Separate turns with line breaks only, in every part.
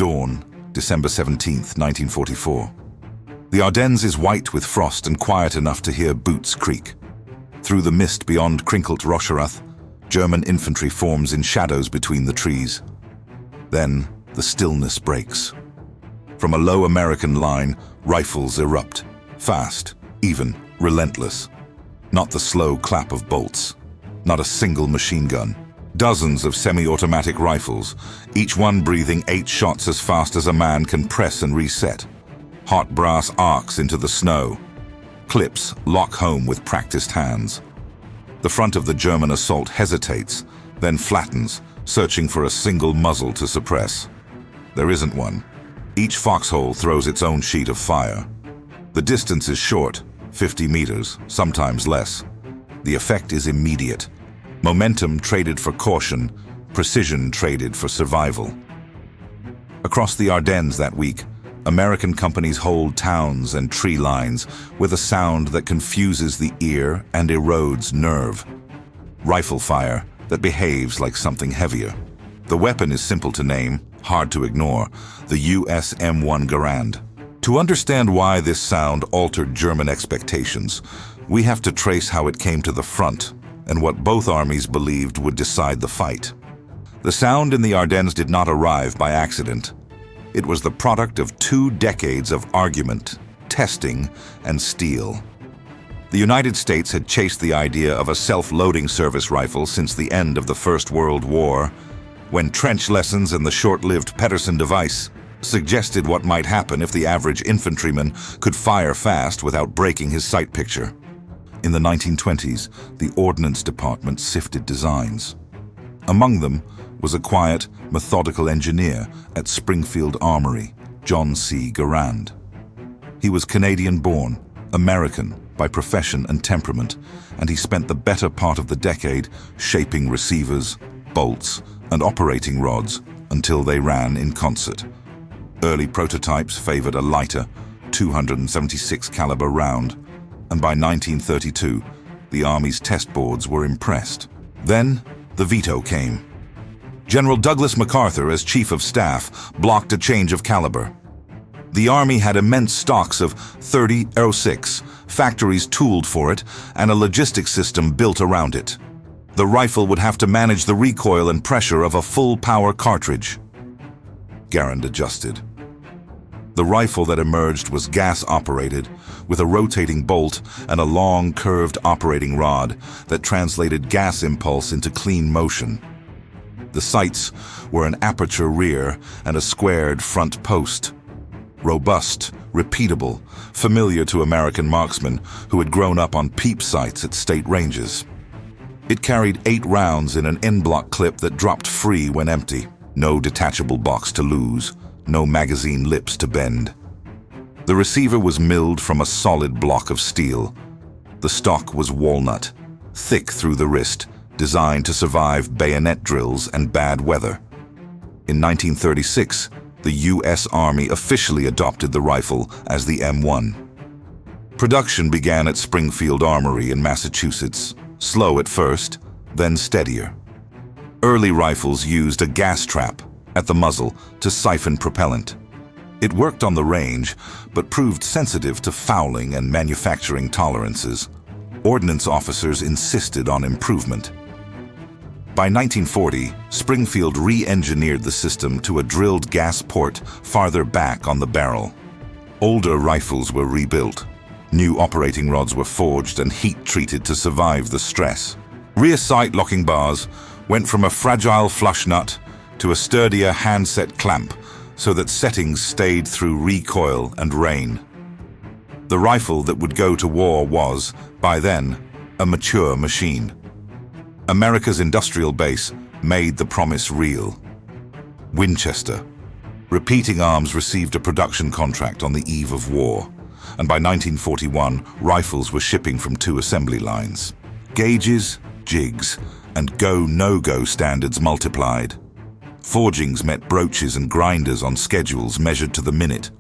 dawn, December 17th, 1944. The Ardennes is white with frost and quiet enough to hear boots creak. Through the mist beyond Krinkelt Rocherath, German infantry forms in shadows between the trees. Then the stillness breaks. From a low American line, rifles erupt, fast, even, relentless. Not the slow clap of bolts, not a single machine gun. Dozens of semi-automatic rifles, each one breathing 8 shots as fast as a man can press and reset. Hot brass arcs into the snow. Clips lock home with practiced hands. The front of the German assault hesitates, then flattens, searching for a single muzzle to suppress. There isn't one. Each foxhole throws its own sheet of fire. The distance is short, 50 meters, sometimes less. The effect is immediate. Momentum traded for caution, precision traded for survival. Across the Ardennes that week, American companies hold towns and tree lines with a sound that confuses the ear and erodes nerve. Rifle fire that behaves like something heavier. The weapon is simple to name, hard to ignore, the US M1 Garand. To understand why this sound altered German expectations, we have to trace how it came to the front and what both armies believed would decide the fight. The sound in the Ardennes did not arrive by accident. It was the product of 2 decades of argument, testing, and steel. The United States had chased the idea of a self-loading service rifle since the end of the First World War, when trench lessons and the short-lived Patton device suggested what might happen if the average infantryman could fire fast without breaking his sight picture. In the 1920s, the Ordnance Department sifted designs. Among them was a quiet, methodical engineer at Springfield Armory, John C. Garand. He was Canadian-born, American by profession and temperament, and he spent the better part of the decade shaping receivers, bolts, and operating rods until they ran in concert. Early prototypes favored a lighter, 276 caliber round, and by 1932, the Army's test boards were impressed. Then, the veto came. General Douglas MacArthur, as Chief of Staff, blocked a change of caliber. The Army had immense stocks of .30-06, factories tooled for it, and a logistics system built around it. The rifle would have to manage the recoil and pressure of a full-power cartridge. Garand adjusted. The rifle that emerged was gas-operated, with a rotating bolt and a long, curved operating rod that translated gas impulse into clean motion. The sights were an aperture rear and a squared front post. Robust, repeatable, familiar to American marksmen who had grown up on peep sights at state ranges. It carried 8 rounds in an en-bloc clip that dropped free when empty. No detachable box to lose, no magazine lips to bend. The receiver was milled from a solid block of steel. The stock was walnut, thick through the wrist, designed to survive bayonet drills and bad weather. In 1936, the U.S. Army officially adopted the rifle as the M1. Production began at Springfield Armory in Massachusetts, slow at first, then steadier. Early rifles used a gas trap at the muzzle to siphon propellant. It worked on the range, but proved sensitive to fouling and manufacturing tolerances. Ordnance officers insisted on improvement. By 1940, Springfield re-engineered the system to a drilled gas port farther back on the barrel. Older rifles were rebuilt. New operating rods were forged and heat-treated to survive the stress. Rear sight locking bars went from a fragile flush nut to a sturdier handset clamp so that settings stayed through recoil and rain. The rifle that would go to war was, by then, a mature machine. America's industrial base made the promise real. Winchester. Repeating Arms received a production contract on the eve of war, and by 1941, rifles were shipping from 2 assembly lines. Gauges, jigs, and go-no-go standards multiplied. Forgings met broaches and grinders on schedules measured to the minute.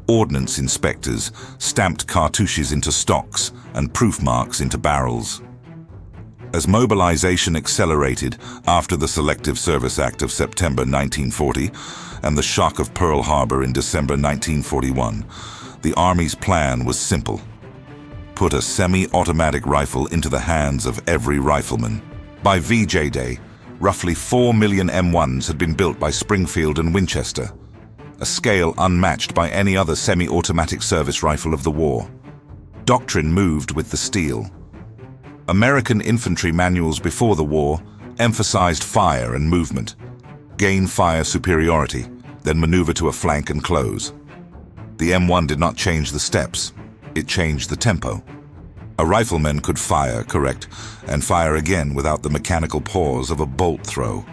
Ordnance inspectors stamped cartouches into stocks and proof marks into barrels. As mobilization accelerated after the Selective Service Act of September 1940 and the shock of Pearl Harbor in December 1941, the Army's plan was simple. Put a semi-automatic rifle into the hands of every rifleman. By VJ Day, roughly 4 million M1s had been built by Springfield and Winchester, a scale unmatched by any other semi-automatic service rifle of the war. Doctrine moved with the steel. American infantry manuals before the war emphasized fire and movement. Gain fire superiority, then maneuver to a flank and close. The M1 did not change the steps, it changed the tempo. A rifleman could fire, correct, and fire again without the mechanical pause of a bolt throw.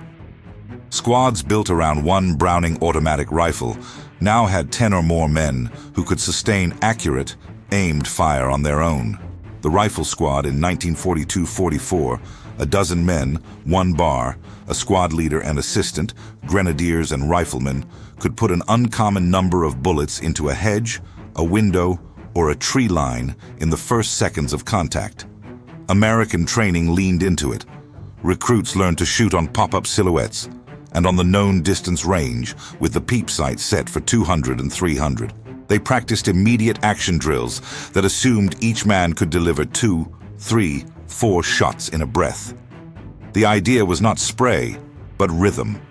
Squads built around one Browning automatic rifle now had 10 or more men who could sustain accurate, aimed fire on their own. The rifle squad in 1942-44, a dozen men, one bar, a squad leader and assistant, grenadiers and riflemen, could put an uncommon number of bullets into a hedge, a window, or a tree line in the first seconds of contact. American training leaned into it. Recruits learned to shoot on pop-up silhouettes and on the known distance range with the peep sight set for 200 and 300. They practiced immediate action drills that assumed each man could deliver 2, 3, 4 shots in a breath. The idea was not spray, but rhythm.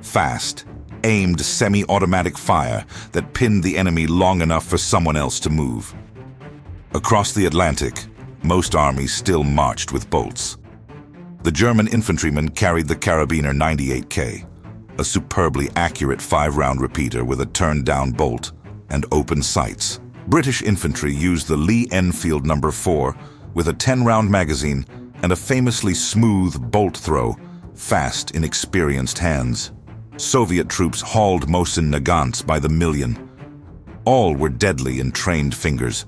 Fast, aimed semi-automatic fire that pinned the enemy long enough for someone else to move. Across the Atlantic, most armies still marched with bolts. The German infantrymen carried the Carabiner 98K, a superbly accurate 5-round repeater with a turned-down bolt and open sights. British infantry used the Lee Enfield No. 4 with a 10-round magazine and a famously smooth bolt throw, fast in experienced hands. Soviet troops hauled Mosin Nagants by the million. All were deadly in trained fingers.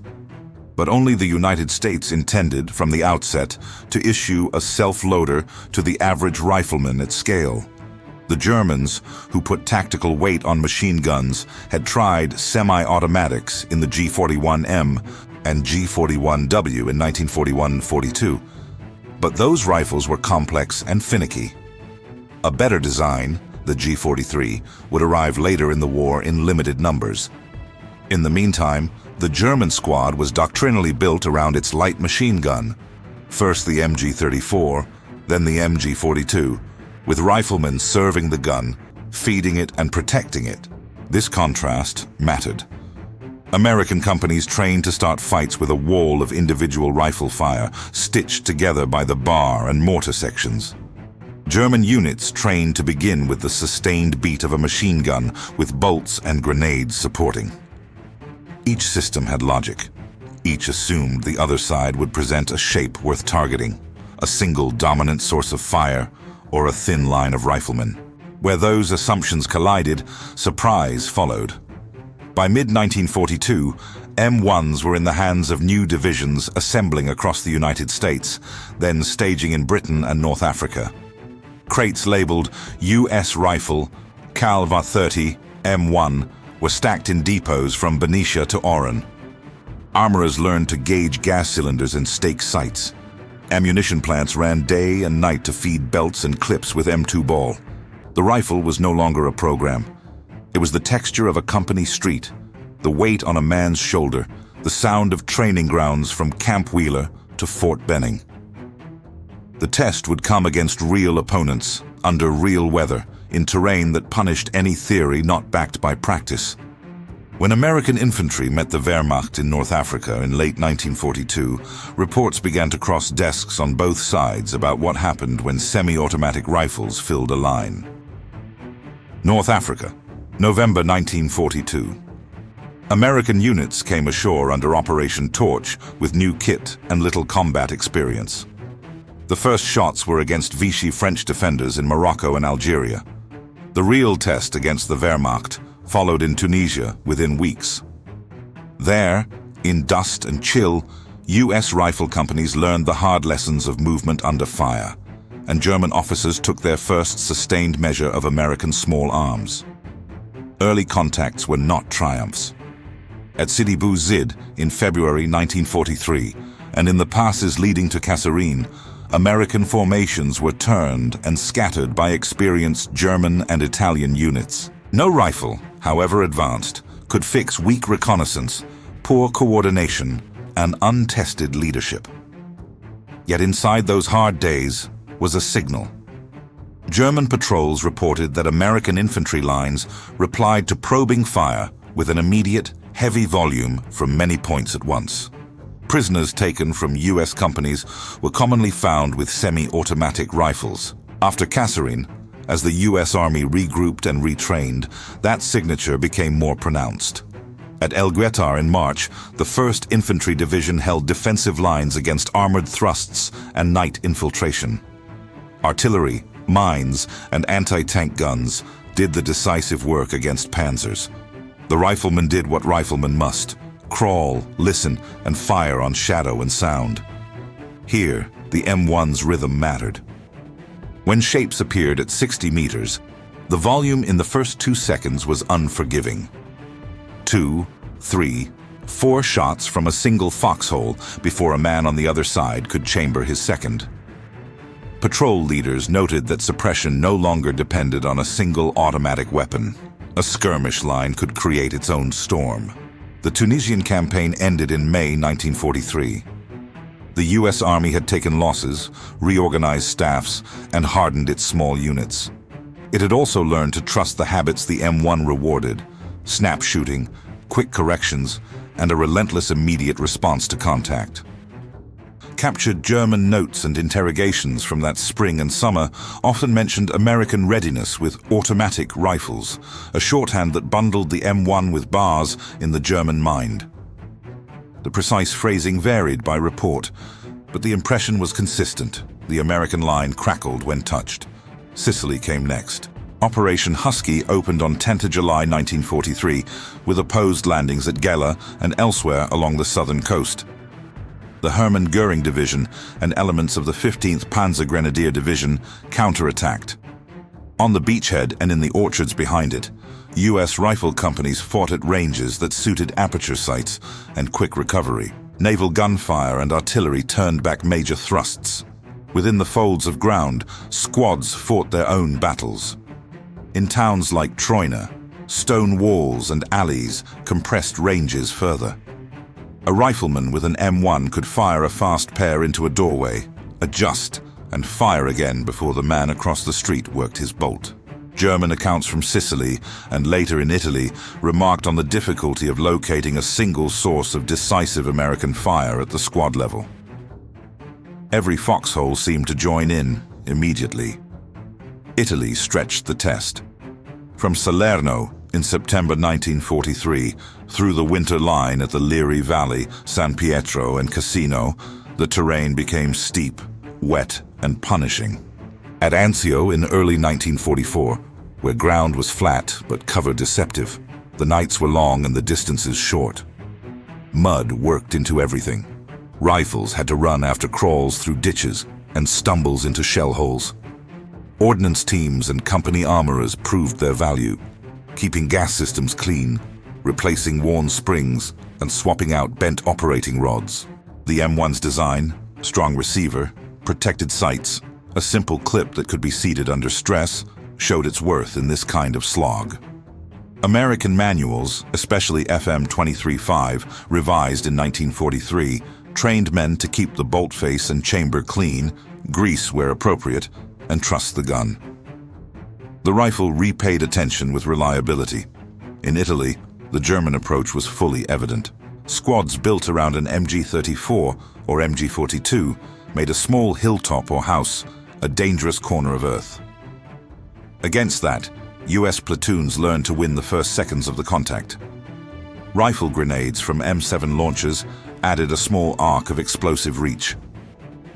But only the United States intended, from the outset, to issue a self-loader to the average rifleman at scale. The Germans, who put tactical weight on machine guns, had tried semi-automatics in the G41M and G41W in 1941-42. But those rifles were complex and finicky. A better design, the G43, would arrive later in the war in limited numbers. In the meantime, the German squad was doctrinally built around its light machine gun, first the MG34, then the MG42, with riflemen serving the gun, feeding it and protecting it. This contrast mattered. American companies trained to start fights with a wall of individual rifle fire, stitched together by the bar and mortar sections. German units trained to begin with the sustained beat of a machine gun, with bolts and grenades supporting. Each system had logic. Each assumed the other side would present a shape worth targeting, a single dominant source of fire, or a thin line of riflemen. Where those assumptions collided, surprise followed. By mid-1942, M1s were in the hands of new divisions assembling across the United States, then staging in Britain and North Africa. Crates labeled U.S. Rifle, Cal Va 30, M1 were stacked in depots from Benicia to Oran. Armorers learned to gauge gas cylinders and stake sights. Ammunition plants ran day and night to feed belts and clips with M2 ball. The rifle was no longer a program. It was the texture of a company street, the weight on a man's shoulder, the sound of training grounds from Camp Wheeler to Fort Benning. The test would come against real opponents, under real weather, in terrain that punished any theory not backed by practice. When American infantry met the Wehrmacht in North Africa in late 1942, reports began to cross desks on both sides about what happened when semi-automatic rifles filled a line. North Africa, November 1942. American units came ashore under Operation Torch with new kit and little combat experience. The first shots were against Vichy French defenders in Morocco and Algeria. The real test against the Wehrmacht followed in Tunisia within weeks. There, in dust and chill, U.S. rifle companies learned the hard lessons of movement under fire, and German officers took their first sustained measure of American small arms. Early contacts were not triumphs. At Sidi Bou Zid in February 1943, and in the passes leading to Kasserine, American formations were turned and scattered by experienced German and Italian units. No rifle, however advanced, could fix weak reconnaissance, poor coordination, and untested leadership. Yet inside those hard days was a signal. German patrols reported that American infantry lines replied to probing fire with an immediate, heavy volume from many points at once. Prisoners taken from U.S. companies were commonly found with semi-automatic rifles. After Kasserine, as the U.S. Army regrouped and retrained, that signature became more pronounced. At El Guetar in March, the 1st Infantry Division held defensive lines against armored thrusts and night infiltration. Artillery, mines, and anti-tank guns did the decisive work against panzers. The riflemen did what riflemen must: crawl, listen, and fire on shadow and sound. Here, the M1's rhythm mattered. When shapes appeared at 60 meters, the volume in the first 2 seconds was unforgiving. 2, 3, 4 shots from a single foxhole before a man on the other side could chamber his second. Patrol leaders noted that suppression no longer depended on a single automatic weapon. A skirmish line could create its own storm. The Tunisian campaign ended in May 1943. The U.S. Army had taken losses, reorganized staffs, and hardened its small units. It had also learned to trust the habits the M1 rewarded: snap shooting, quick corrections, and a relentless immediate response to contact. Captured German notes and interrogations from that spring and summer often mentioned American readiness with automatic rifles, a shorthand that bundled the M1 with bars in the German mind. The precise phrasing varied by report, but the impression was consistent. The American line crackled when touched. Sicily came next. Operation Husky opened on 10 July 1943, with opposed landings at Gela and elsewhere along the southern coast. The Hermann Göring Division and elements of the 15th Panzer Grenadier Division counterattacked. On the beachhead and in the orchards behind it, U.S. rifle companies fought at ranges that suited aperture sights and quick recovery. Naval gunfire and artillery turned back major thrusts. Within the folds of ground, squads fought their own battles. In towns like Troina, stone walls and alleys compressed ranges further. A rifleman with an M1 could fire a fast pair into a doorway, adjust, and fire again before the man across the street worked his bolt. German accounts from Sicily and later in Italy remarked on the difficulty of locating a single source of decisive American fire at the squad level. Every foxhole seemed to join in immediately. Italy stretched the test. From Salerno in September 1943 through the winter line at the Liri Valley, San Pietro and Cassino, the terrain became steep, wet, and punishing. At Anzio in early 1944, where ground was flat but cover deceptive, the nights were long and the distances short. Mud worked into everything. Rifles had to run after crawls through ditches and stumbles into shell holes. Ordnance teams and company armorers proved their value, keeping gas systems clean, replacing worn springs, and swapping out bent operating rods. The M1's design, strong receiver, protected sights, a simple clip that could be seated under stress, showed its worth in this kind of slog. American manuals, especially FM 23.5, revised in 1943, trained men to keep the bolt face and chamber clean, grease where appropriate, and trust the gun. The rifle repaid attention with reliability. In Italy, the German approach was fully evident. Squads built around an MG34 or MG42 made a small hilltop or house a dangerous corner of earth. Against that, US platoons learned to win the first seconds of the contact. Rifle grenades from M7 launchers added a small arc of explosive reach.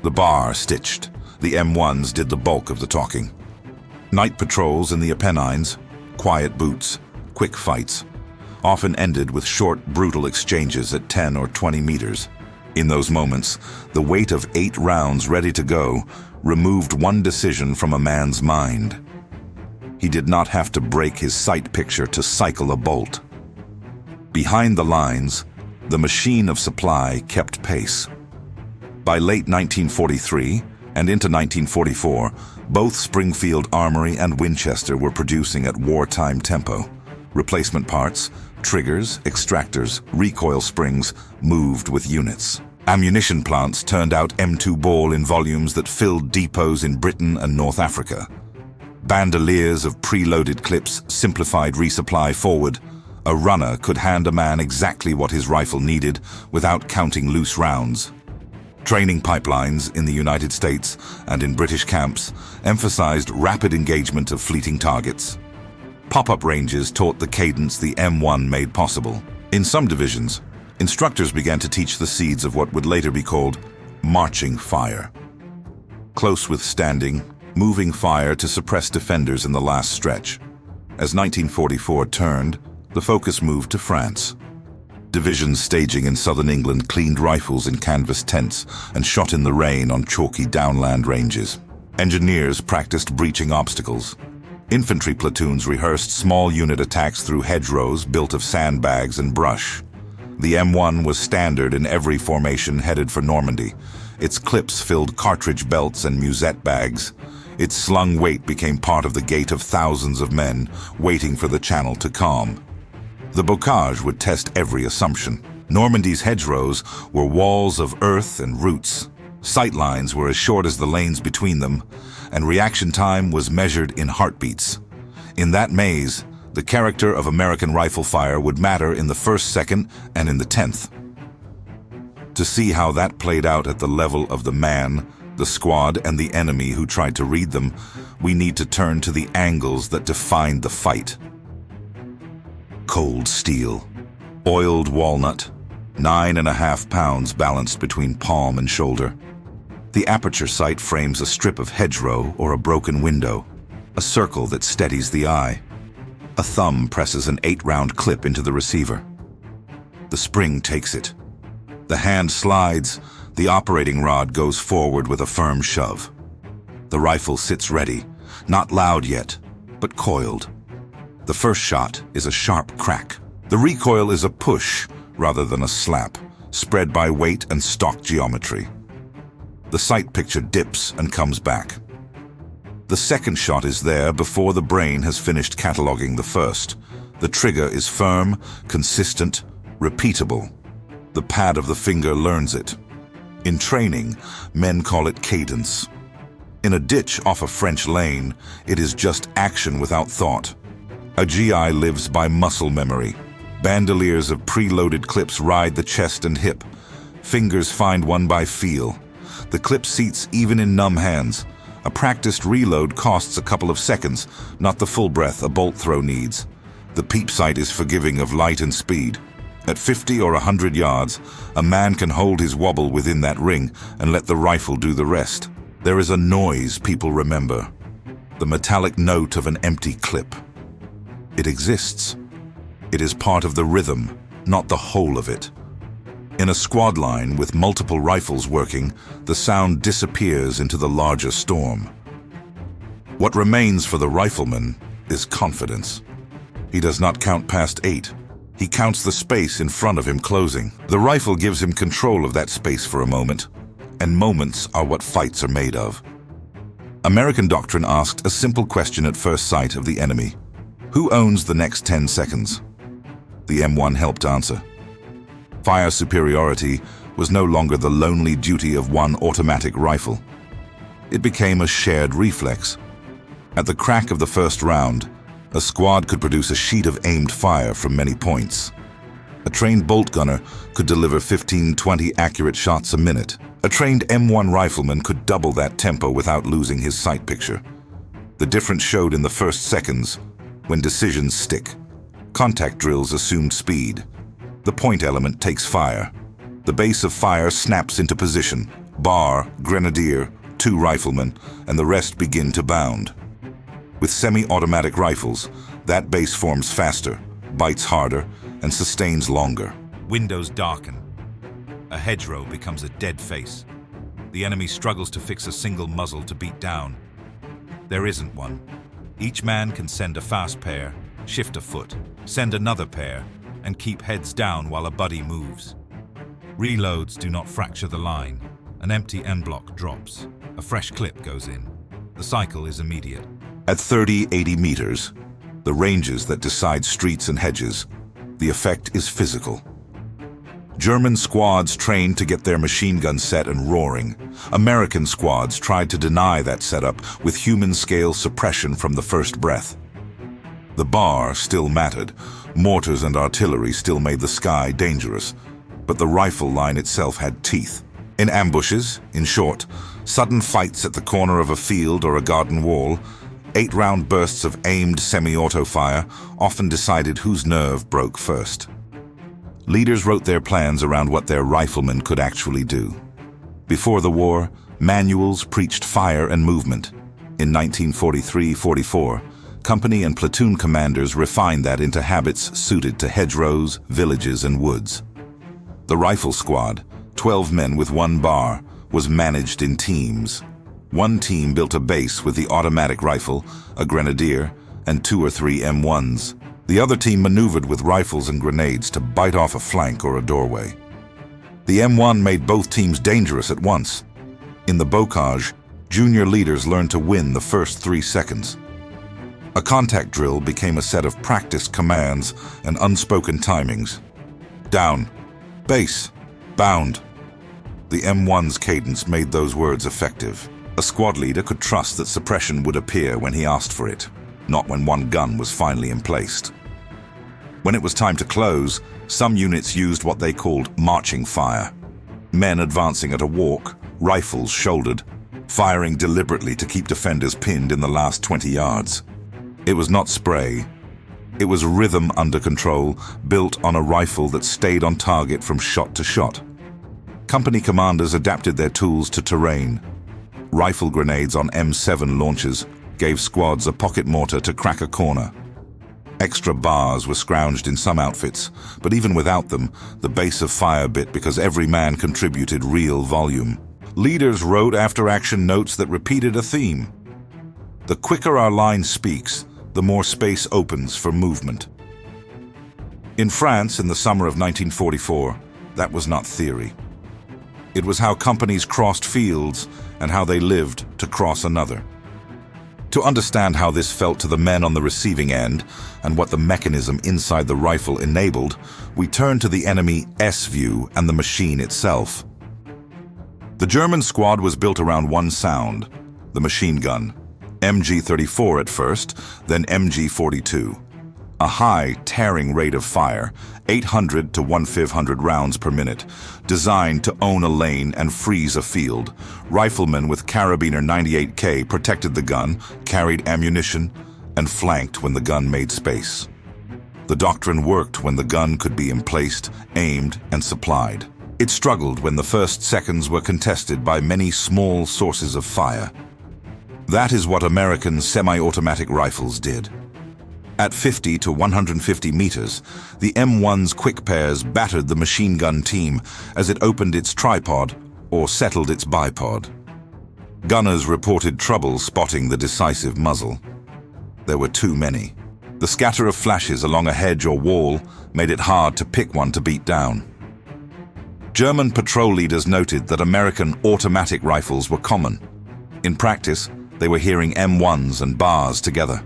The bar stitched. The M1s did the bulk of the talking. Night patrols in the Apennines, quiet boots, quick fights, often ended with short, brutal exchanges at 10 or 20 meters. In those moments, the weight of 8 rounds ready to go removed one decision from a man's mind. He did not have to break his sight picture to cycle a bolt. Behind the lines, the machine of supply kept pace. By late 1943, And into 1944, both Springfield Armory and Winchester were producing at wartime tempo. Replacement parts, triggers, extractors, recoil springs moved with units. Ammunition plants turned out M2 ball in volumes that filled depots in Britain and North Africa. Bandoliers of preloaded clips simplified resupply forward. A runner could hand a man exactly what his rifle needed without counting loose rounds. Training pipelines in the United States and in British camps emphasized rapid engagement of fleeting targets. Pop-up ranges taught the cadence the M1 made possible. In some divisions, instructors began to teach the seeds of what would later be called marching fire. Close withstanding, moving fire to suppress defenders in the last stretch. As 1944 turned, the focus moved to France. Divisions staging in southern England cleaned rifles in canvas tents and shot in the rain on chalky downland ranges. Engineers practiced breaching obstacles. Infantry platoons rehearsed small unit attacks through hedgerows built of sandbags and brush. The M1 was standard in every formation headed for Normandy. Its clips filled cartridge belts and musette bags. Its slung weight became part of the gait of thousands of men waiting for the channel to calm. The bocage would test every assumption. Normandy's hedgerows were walls of earth and roots. Sight lines were as short as the lanes between them, and reaction time was measured in heartbeats. In that maze, the character of American rifle fire would matter in the first second and in the 10th. To see how that played out at the level of the man, the squad, and the enemy who tried to read them, we need to turn to the angles that defined the fight. Cold steel, oiled walnut, 9.5 pounds balanced between palm and shoulder. The aperture sight frames a strip of hedgerow or a broken window, a circle that steadies the eye. A thumb presses an 8-round clip into the receiver. The spring takes it. The hand slides, the operating rod goes forward with a firm shove. The rifle sits ready, not loud yet, but coiled. The first shot is a sharp crack. The recoil is a push rather than a slap, spread by weight and stock geometry. The sight picture dips and comes back. The second shot is there before the brain has finished cataloging the first. The trigger is firm, consistent, repeatable. The pad of the finger learns it. In training, men call it cadence. In a ditch off a French lane, it is just action without thought. A GI lives by muscle memory. Bandoliers of preloaded clips ride the chest and hip. Fingers find one by feel. The clip seats even in numb hands. A practiced reload costs a couple of seconds, not the full breath a bolt throw needs. The peep sight is forgiving of light and speed. At 50 or 100 yards, a man can hold his wobble within that ring and let the rifle do the rest. There is a noise people remember. The metallic note of an empty clip. It exists. It is part of the rhythm, not the whole of it. In a squad line with multiple rifles working, the sound disappears into the larger storm. What remains for the rifleman is confidence. He does not count past 8. He counts the space in front of him closing. The rifle gives him control of that space for a moment, and moments are what fights are made of. American doctrine asked a simple question at first sight of the enemy. Who owns the next 10 seconds? The M1 helped answer. Fire superiority was no longer the lonely duty of one automatic rifle. It became a shared reflex. At the crack of the first round, a squad could produce a sheet of aimed fire from many points. A trained bolt gunner could deliver 15-20 accurate shots a minute. A trained M1 rifleman could double that tempo without losing his sight picture. The difference showed in the first seconds, when decisions stick. Contact drills assumed speed. The point element takes fire. The base of fire snaps into position. Bar, grenadier, 2 riflemen, and the rest begin to bound. With semi-automatic rifles, that base forms faster, bites harder, and sustains longer. Windows darken. A hedgerow becomes a dead face. The enemy struggles to fix a single muzzle to beat down. There isn't one. Each man can send a fast pair, shift a foot, send another pair, and keep heads down while a buddy moves. Reloads do not fracture the line. An empty en bloc drops.
A fresh clip goes in. The cycle is immediate.
At 30-80 meters, the ranges that decide streets and hedges, the effect is physical. German squads trained to get their machine guns set and roaring. American squads tried to deny that setup with human-scale suppression from the first breath. The bar still mattered. Mortars and artillery still made the sky dangerous, but the rifle line itself had teeth. In ambushes, in short, sudden fights at the corner of a field or a garden wall, 8-round bursts of aimed semi-auto fire often decided whose nerve broke first. Leaders wrote their plans around what their riflemen could actually do. Before the war, manuals preached fire and movement. In 1943-44, company and platoon commanders refined that into habits suited to hedgerows, villages, and woods. The rifle squad, 12 men with one bar, was managed in teams. One team built a base with the automatic rifle, a grenadier, and 2 or 3 M1s. The other team maneuvered with rifles and grenades to bite off a flank or a doorway. The M1 made both teams dangerous at once. In the bocage, junior leaders learned to win the first 3 seconds. A contact drill became a set of practiced commands and unspoken timings. Down, base, bound. The M1's cadence made those words effective. A squad leader could trust that suppression would appear when he asked for it, not when one gun was finally emplaced. When it was time to close, some units used what they called marching fire. Men advancing at a walk, rifles shouldered, firing deliberately to keep defenders pinned in the last 20 yards. It was not spray. It was rhythm under control, built on a rifle that stayed on target from shot to shot. Company commanders adapted their tools to terrain. Rifle grenades on M7 launchers gave squads a pocket mortar to crack a corner. Extra bars were scrounged in some outfits, but even without them, the base of fire bit because every man contributed real volume. Leaders wrote after-action notes that repeated a theme. The quicker our line speaks, the more space opens for movement. In France, in the summer of 1944, that was not theory. It was how companies crossed fields and how they lived to cross another. To understand how this felt to the men on the receiving end and what the mechanism inside the rifle enabled, we turn to the enemy S-view and the machine itself. The German squad was built around one sound, the machine gun. MG34 at first, then MG42. A high, tearing rate of fire, 800 to 1/500 rounds per minute, designed to own a lane and freeze a field. Riflemen with carabiner 98K protected the gun, carried ammunition, and flanked when the gun made space. The doctrine worked when the gun could be emplaced, aimed, and supplied. It struggled when the first seconds were contested by many small sources of fire. That is what American semi-automatic rifles did. At 50 to 150 meters, the M1's quick pairs battered the machine gun team as it opened its tripod or settled its bipod. Gunners reported trouble spotting the decisive muzzle. There were too many. The scatter of flashes along a hedge or wall made it hard to pick one to beat down. German patrol leaders noted that American automatic rifles were common. In practice, they were hearing M1s and bars together.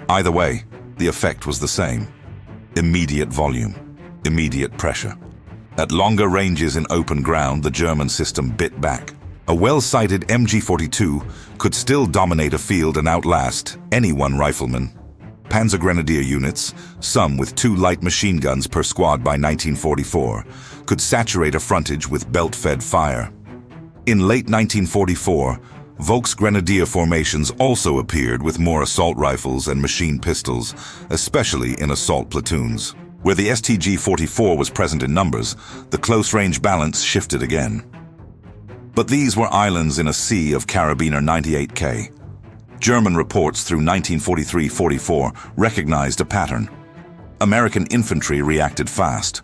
Either way, the effect was the same. Immediate volume, immediate pressure. At longer ranges in open ground, the German system bit back. A well-sighted MG42 could still dominate a field and outlast any one rifleman. Panzer Grenadier units, some with 2 light machine guns per squad by 1944, could saturate a frontage with belt-fed fire. In late 1944, Volksgrenadier formations also appeared with more assault rifles and machine pistols, especially in assault platoons. Where the STG-44 was present in numbers, the close-range balance shifted again. But these were islands in a sea of carabiner 98K. German reports through 1943-44 recognized a pattern. American infantry reacted fast.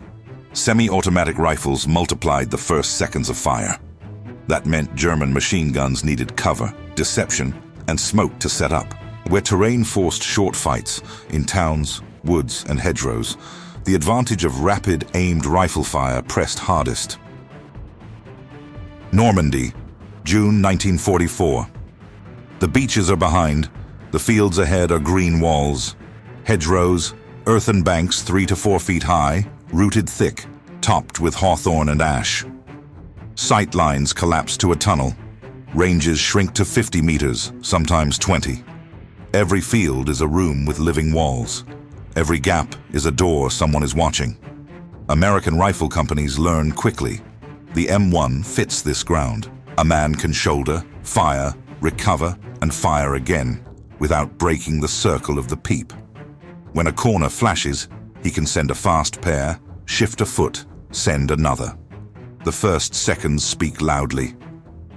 Semi-automatic rifles multiplied the first seconds of fire. That meant German machine guns needed cover, deception, and smoke to set up. Where terrain forced short fights, in towns, woods, and hedgerows, the advantage of rapid, aimed rifle fire pressed hardest. Normandy, June 1944. The beaches are behind, the fields ahead are green walls. Hedgerows, earthen banks 3 to 4 feet high, rooted thick, topped with hawthorn and ash. Sight lines collapse to a tunnel. Ranges shrink to 50 meters, sometimes 20. Every field is a room with living walls. Every gap is a door someone is watching. American rifle companies learn quickly. The M1 fits this ground. A man can shoulder, fire, recover, and fire again, without breaking the circle of the peep. When a corner flashes, he can send a fast pair, shift a foot, send another. The first seconds speak loudly.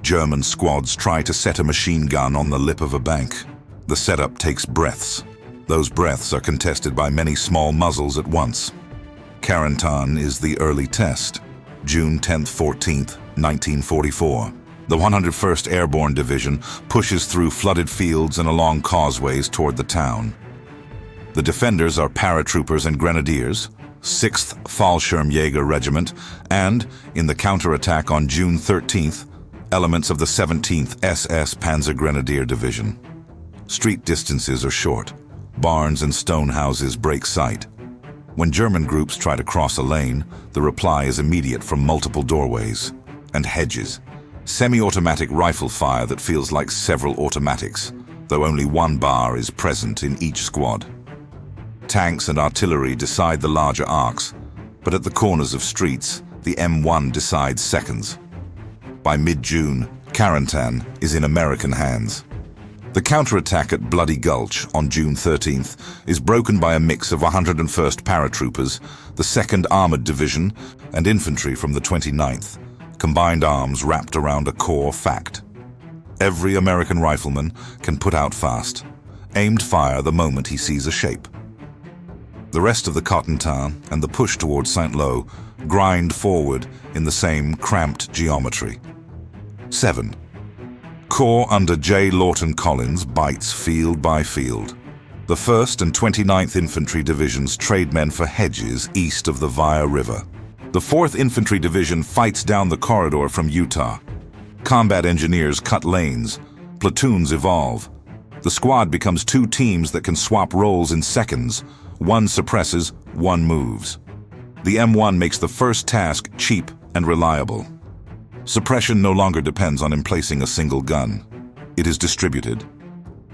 German squads try to set a machine gun on the lip of a bank. The setup takes breaths. Those breaths are contested by many small muzzles at once. Carentan is the early test. June 10th, 14th, 1944. The 101st Airborne Division pushes through flooded fields and along causeways toward the town. The defenders are paratroopers and grenadiers, 6th Fallschirmjäger Regiment, and, in the counterattack on June 13th, elements of the 17th SS Panzer Grenadier Division. Street distances are short. Barns and stone houses break sight. When German groups try to cross a lane, the reply is immediate from multiple doorways and hedges. Semi-automatic rifle fire that feels like several automatics, though only one bar is present in each squad. Tanks and artillery decide the larger arcs, but at the corners of streets, the M1 decides seconds. By mid-June, Carentan is in American hands. The counterattack at Bloody Gulch on June 13th is broken by a mix of 101st Paratroopers, the 2nd Armored Division, and infantry from the 29th, combined arms wrapped around a core fact. Every American rifleman can put out fast, aimed fire the moment he sees a shape. The rest of the Carentan and the push towards Saint-Lô grind forward in the same cramped geometry. 7. Corps under J. Lawton Collins bites field by field. The 1st and 29th Infantry Divisions trade men for hedges east of the Vire River. The 4th Infantry Division fights down the corridor from Utah. Combat engineers cut lanes. Platoons evolve. The squad becomes 2 teams that can swap roles in seconds. One suppresses, one moves. The M1 makes the first task cheap and reliable. Suppression no longer depends on emplacing a single gun. It is distributed.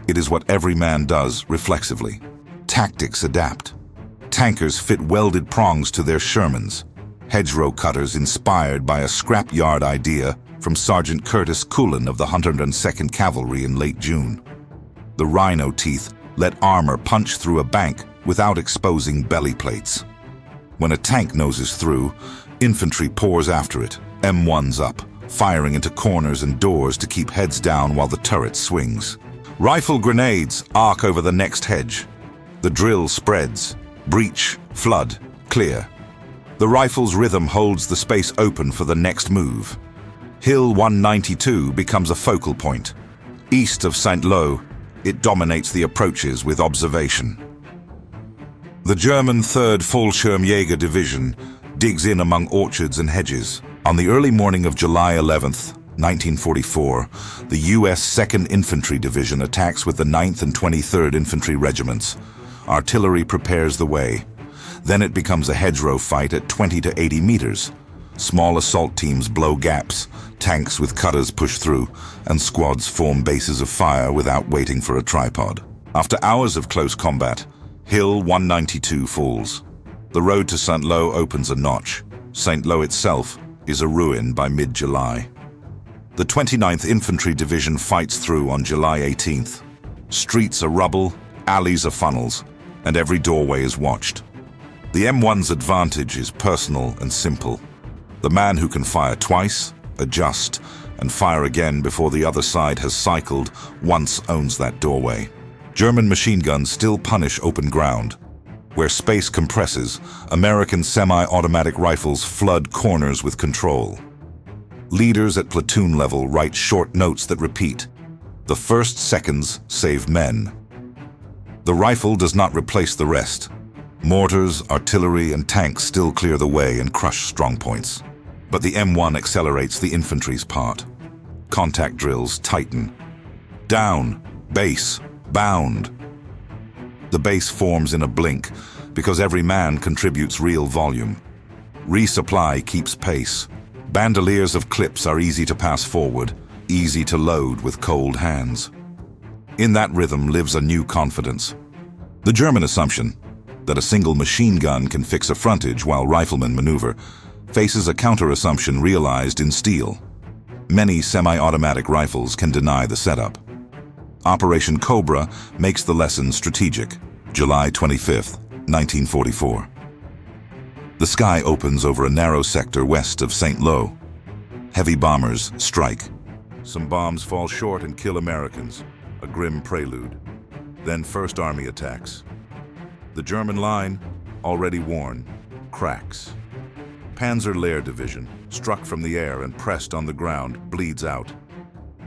It is what every man does reflexively. Tactics adapt. Tankers fit welded prongs to their Shermans. Hedgerow cutters inspired by a scrapyard idea from Sergeant Curtis Cullen of the 102nd Cavalry in late June. The rhino teeth let armor punch through a bank without exposing belly plates. When a tank noses through, infantry pours after it, M1s up, firing into corners and doors to keep heads down while the turret swings. Rifle grenades arc over the next hedge. The drill spreads. Breach, flood, clear. The rifle's rhythm holds the space open for the next move. Hill 192 becomes a focal point. East of Saint-Lô, it dominates the approaches with observation. The German 3rd Fallschirmjäger Division digs in among orchards and hedges. On the early morning of July 11th, 1944, the U.S. 2nd Infantry Division attacks with the 9th and 23rd Infantry Regiments. Artillery prepares the way. Then it becomes a hedgerow fight at 20 to 80 meters. Small assault teams blow gaps, tanks with cutters push through, and squads form bases of fire without waiting for a tripod. After hours of close combat, Hill 192 falls. The road to Saint-Lô opens a notch. Saint-Lô itself is a ruin by mid-July. The 29th Infantry Division fights through on July 18th. Streets are rubble, alleys are funnels, and every doorway is watched. The M1's advantage is personal and simple. The man who can fire twice, adjust, and fire again before the other side has cycled once owns that doorway. German machine guns still punish open ground. Where space compresses, American semi-automatic rifles flood corners with control. Leaders at platoon level write short notes that repeat. The first seconds save men. The rifle does not replace the rest. Mortars, artillery, and tanks still clear the way and crush strongpoints. But the M1 accelerates the infantry's part. Contact drills tighten. Down, base, bound. The base forms in a blink because every man contributes real volume. Resupply keeps pace. Bandoliers of clips are easy to pass forward, easy to load with cold hands. In that rhythm lives a new confidence. The German assumption that a single machine gun can fix a frontage while riflemen maneuver faces a counter-assumption realized in steel. Many semi-automatic rifles can deny the setup. Operation Cobra makes the lesson strategic. July 25, 1944. The sky opens over a narrow sector west of St. Lo. Heavy bombers strike. Some bombs fall short and kill Americans, a grim prelude. Then First Army attacks. The German line, already worn, cracks. Panzer Lehr Division, struck from the air and pressed on the ground, bleeds out.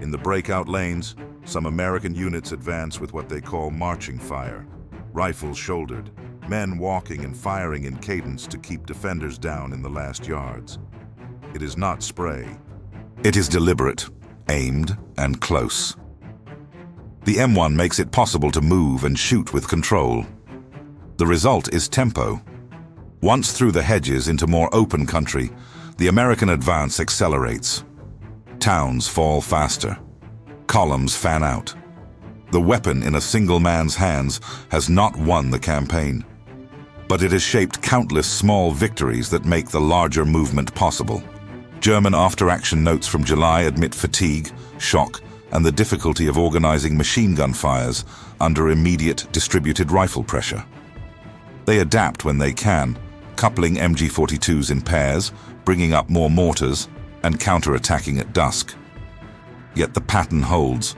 In the breakout lanes, some American units advance with what they call marching fire. Rifles shouldered, men walking and firing in cadence to keep defenders down in the last yards. It is not spray. It is deliberate, aimed, and close. The M1 makes it possible to move and shoot with control. The result is tempo. Once through the hedges into more open country, the American advance accelerates. Towns fall faster. Columns fan out. The weapon in a single man's hands has not won the campaign, but it has shaped countless small victories that make the larger movement possible. German after-action notes from July admit fatigue, shock, and the difficulty of organizing machine gun fires under immediate distributed rifle pressure. They adapt when they can, coupling MG42s in pairs, bringing up more mortars, and counter-attacking at dusk. Yet the pattern holds.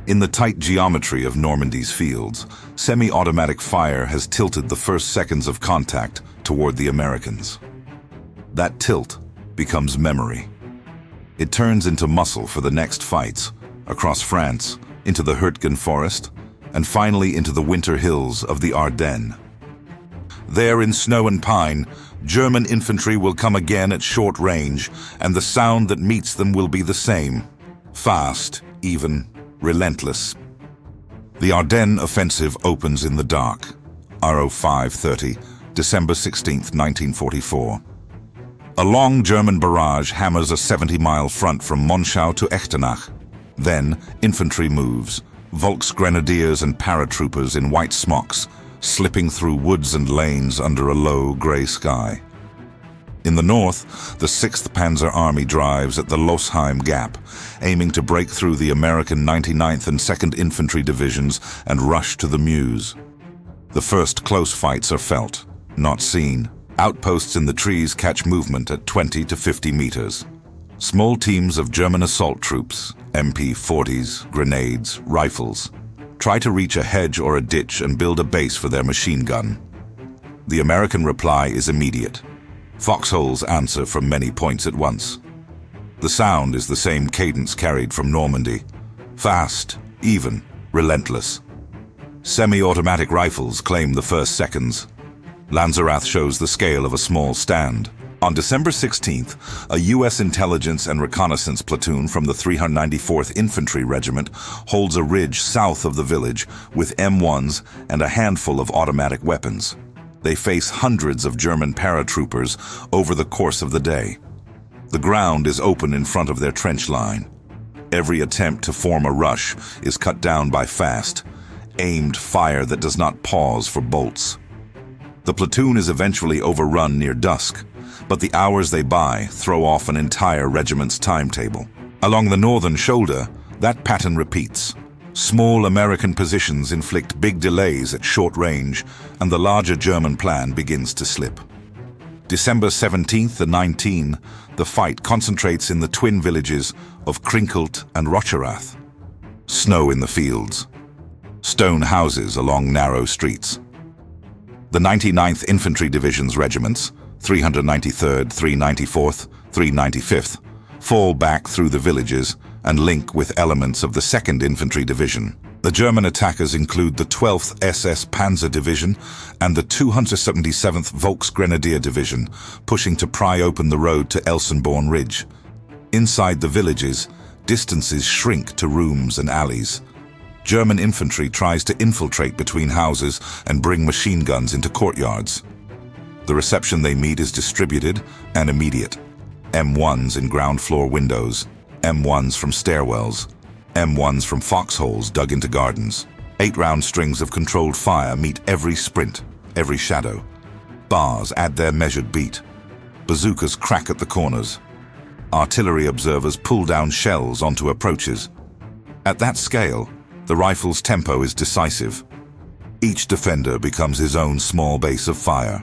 In the tight geometry of Normandy's fields, semi-automatic fire has tilted the first seconds of contact toward the Americans. That tilt becomes memory. It turns into muscle for the next fights, across France, into the Hürtgen forest, and finally into the winter hills of the Ardennes. There in snow and pine, German infantry will come again at short range, and the sound that meets them will be the same. Fast, even, relentless. The Ardennes offensive opens in the dark. RO 530, December 16, 1944. A long German barrage hammers a 70-mile front from Monschau to Echternach. Then, infantry moves, Volksgrenadiers and paratroopers in white smocks, slipping through woods and lanes under a low gray sky. In the north, the 6th Panzer Army drives at the Losheim Gap, aiming to break through the American 99th and 2nd Infantry divisions and rush to the Meuse. The first close fights are felt, not seen. Outposts in the trees catch movement at 20 to 50 meters. Small teams of German assault troops, MP-40s, grenades, rifles, try to reach a hedge or a ditch and build a base for their machine gun. The American reply is immediate. Foxholes answer from many points at once. The sound is the same cadence carried from Normandy. Fast, even, relentless. Semi-automatic rifles claim the first seconds. Lanzerath shows the scale of a small stand. On December 16th, a U.S. intelligence and reconnaissance platoon from the 394th Infantry Regiment holds a ridge south of the village with M1s and a handful of automatic weapons. They face hundreds of German paratroopers over the course of the day. The ground is open in front of their trench line. Every attempt to form a rush is cut down by fast, aimed fire that does not pause for bolts. The platoon is eventually overrun near dusk, but the hours they buy throw off an entire regiment's timetable. Along the northern shoulder, that pattern repeats. Small American positions inflict big delays at short range, and the larger German plan begins to slip. December 17th and 19, the fight concentrates in the twin villages of Krinkelt and Rocherath. Snow in the fields. Stone houses along narrow streets. The 99th Infantry Division's regiments, 393rd, 394th, 395th, fall back through the villages and link with elements of the 2nd Infantry Division. The German attackers include the 12th SS Panzer Division and the 277th Volksgrenadier Division, pushing to pry open the road to Elsenborn Ridge. Inside the villages, Distances shrink to rooms and alleys. German infantry tries to infiltrate between houses and bring machine guns into courtyards. The reception they meet is distributed and immediate. M1s in ground floor windows, M1s from stairwells, M1s from foxholes dug into gardens. 8-round strings of controlled fire meet every sprint, every shadow. Bars add their measured beat. Bazookas crack at the corners. Artillery observers pull down shells onto approaches. At that scale, the rifle's tempo is decisive. Each defender becomes his own small base of fire.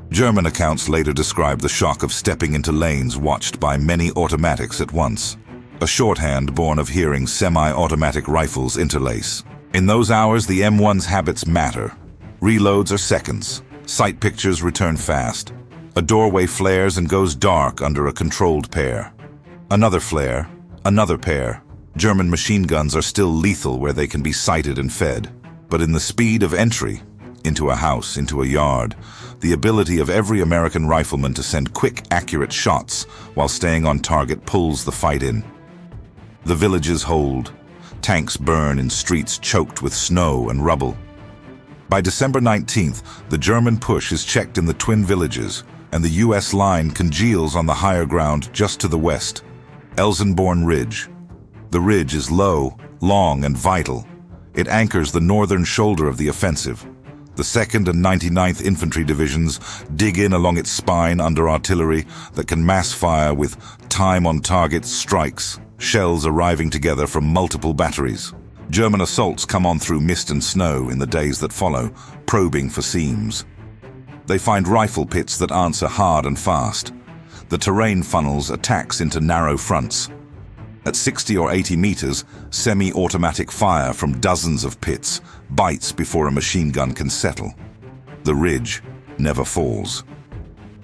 German accounts later describe the shock of stepping into lanes watched by many automatics at once, a shorthand born of hearing semi-automatic rifles interlace. In those hours, the M1's habits matter. Reloads are seconds. Sight pictures return fast. A doorway flares and goes dark under a controlled pair. Another flare, another pair. German machine guns are still lethal where they can be sighted and fed. But in the speed of entry, into a house, into a yard, the ability of every American rifleman to send quick, accurate shots while staying on target pulls the fight in. The villages hold. Tanks burn in streets choked with snow and rubble. By December 19th, the German push is checked in the twin villages, and the U.S. line congeals on the higher ground just to the west, Elsenborn Ridge. The ridge is low, long, and vital. It anchors the northern shoulder of the offensive. The 2nd and 99th Infantry Divisions dig in along its spine under artillery that can mass fire with time-on-target strikes, shells arriving together from multiple batteries. German assaults come on through mist and snow in the days that follow, probing for seams. They find rifle pits that answer hard and fast. The terrain funnels attacks into narrow fronts. At 60 or 80 meters, semi-automatic fire from dozens of pits bites before a machine gun can settle. The ridge never falls.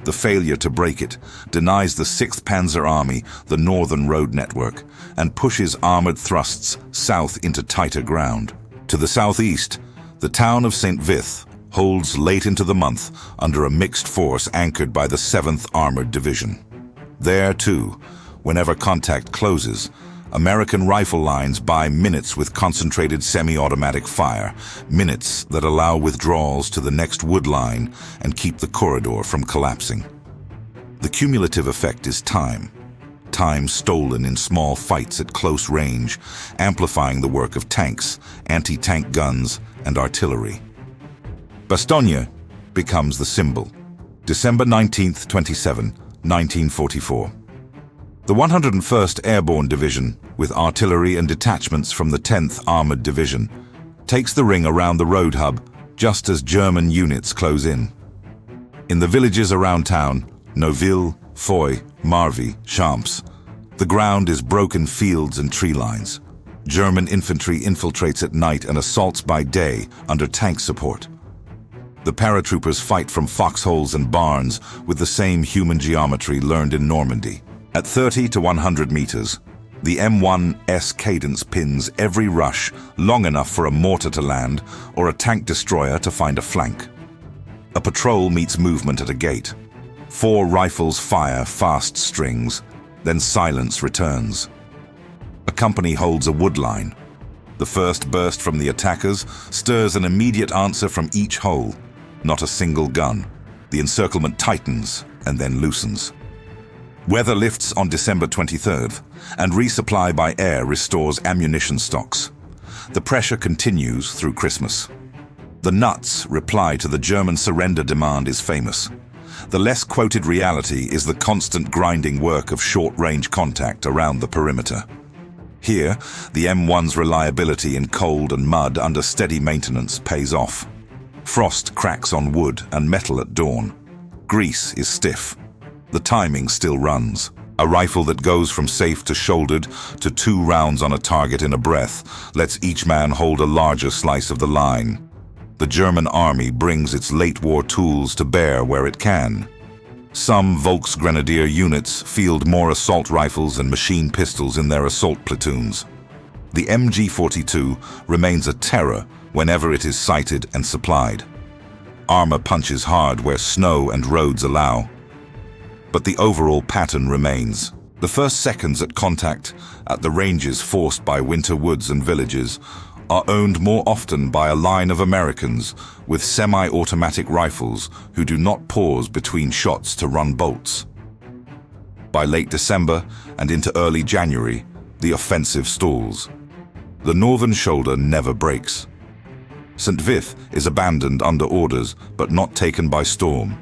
The failure to break it denies the 6th Panzer Army the northern road network and pushes armored thrusts south into tighter ground. To the southeast, the town of St. Vith holds late into the month under a mixed force anchored by the 7th Armored Division. There, too, whenever contact closes, American rifle lines buy minutes with concentrated semi-automatic fire, minutes that allow withdrawals to the next wood line and keep the corridor from collapsing. The cumulative effect is time. Time stolen in small fights at close range, amplifying the work of tanks, anti-tank guns, and artillery. Bastogne becomes the symbol. December 19, 27, 1944. The 101st Airborne Division, with artillery and detachments from the 10th Armored Division, takes the ring around the road hub just as German units close in. In the villages around town, Neuville, Foy, Marvy, Champs, the ground is broken fields and tree lines. German infantry infiltrates at night and assaults by day under tank support. The paratroopers fight from foxholes and barns with the same human geometry learned in Normandy. At 30 to 100 meters, the M1's cadence pins every rush long enough for a mortar to land or a tank destroyer to find a flank. A patrol meets movement at a gate. 4 rifles fire fast strings, then silence returns. A company holds a wood line. The first burst from the attackers stirs an immediate answer from each hole. Not a single gun. The encirclement tightens and then loosens. Weather lifts on December 23rd, and resupply by air restores ammunition stocks. The pressure continues through Christmas. The nuts reply to the German surrender demand is famous. The less quoted reality is the constant grinding work of short-range contact around the perimeter. Here, the M1's reliability in cold and mud under steady maintenance pays off. Frost cracks on wood and metal at dawn. Grease is stiff. The timing still runs. A rifle that goes from safe to shouldered to 2 rounds on a target in a breath lets each man hold a larger slice of the line. The German army brings its late-war tools to bear where it can. Some Volksgrenadier units field more assault rifles and machine pistols in their assault platoons. The G43 remains a terror whenever it is sighted and supplied. Armor punches hard where snow and roads allow. But the overall pattern remains. The first seconds at contact at the ranges forced by winter woods and villages are owned more often by a line of Americans with semi-automatic rifles who do not pause between shots to run bolts. By late December and into early January, the offensive stalls. The northern shoulder never breaks. St. Vith is abandoned under orders but not taken by storm.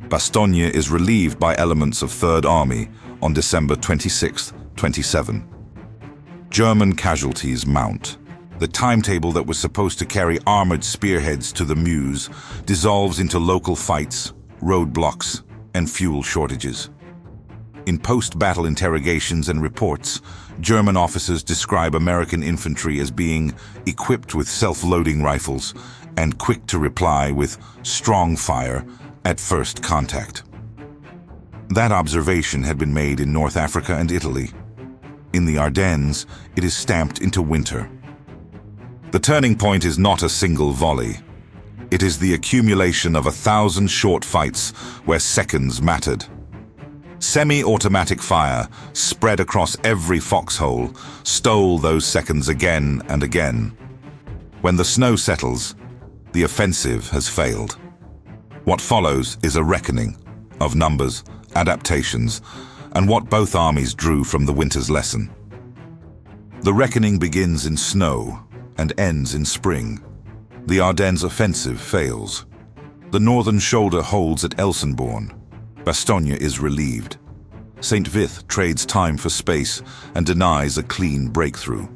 Bastogne is relieved by elements of Third Army on December 26-27. German casualties mount. The timetable that was supposed to carry armored spearheads to the Meuse dissolves into local fights, roadblocks, and fuel shortages. In post-battle interrogations and reports, German officers describe American infantry as being equipped with self-loading rifles and quick to reply with strong fire at first contact. That observation had been made in North Africa and Italy. In the Ardennes, it is stamped into winter. The turning point is not a single volley. It is the accumulation of 1,000 short fights where seconds mattered. Semi-automatic fire, spread across every foxhole, stole those seconds again and again. When the snow settles, the offensive has failed. What follows is a reckoning of numbers, adaptations, and what both armies drew from the winter's lesson. The reckoning begins in snow and ends in spring. The Ardennes offensive fails. The northern shoulder holds at Elsenborn. Bastogne is relieved. St. Vith trades time for space and denies a clean breakthrough.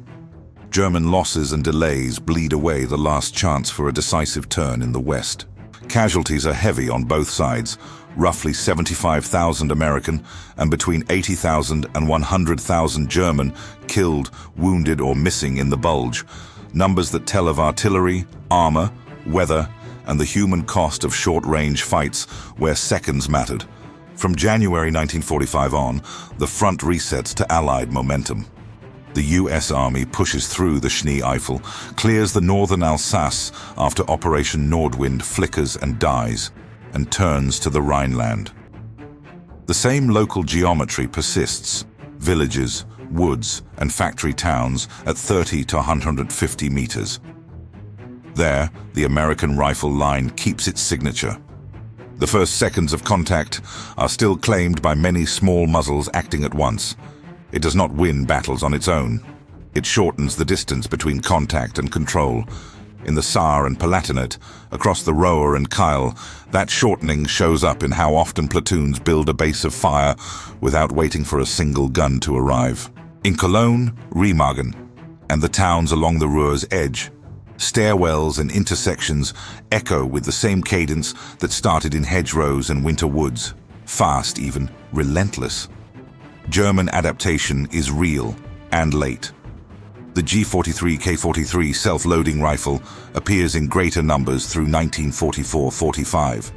German losses and delays bleed away the last chance for a decisive turn in the west. Casualties are heavy on both sides, roughly 75,000 American and between 80,000 and 100,000 German killed, wounded, or missing in the Bulge, numbers that tell of artillery, armor, weather, and the human cost of short-range fights where seconds mattered. From January 1945 on, the front resets to Allied momentum. The US Army pushes through the Schnee-Eifel, clears the northern Alsace after Operation Nordwind flickers and dies, and turns to the Rhineland. The same local geometry persists: villages, woods, and factory towns at 30 to 150 meters. There, the American rifle line keeps its signature. The first seconds of contact are still claimed by many small muzzles acting at once. It does not win battles on its own. It shortens the distance between contact and control. In the Saar and Palatinate, across the Roer and Kyle, that shortening shows up in how often platoons build a base of fire without waiting for a single gun to arrive. In Cologne, Remagen, and the towns along the Ruhr's edge, stairwells and intersections echo with the same cadence that started in hedgerows and winter woods. Fast, even relentless. German adaptation is real and late. The G43K43 self-loading rifle appears in greater numbers through 1944-45.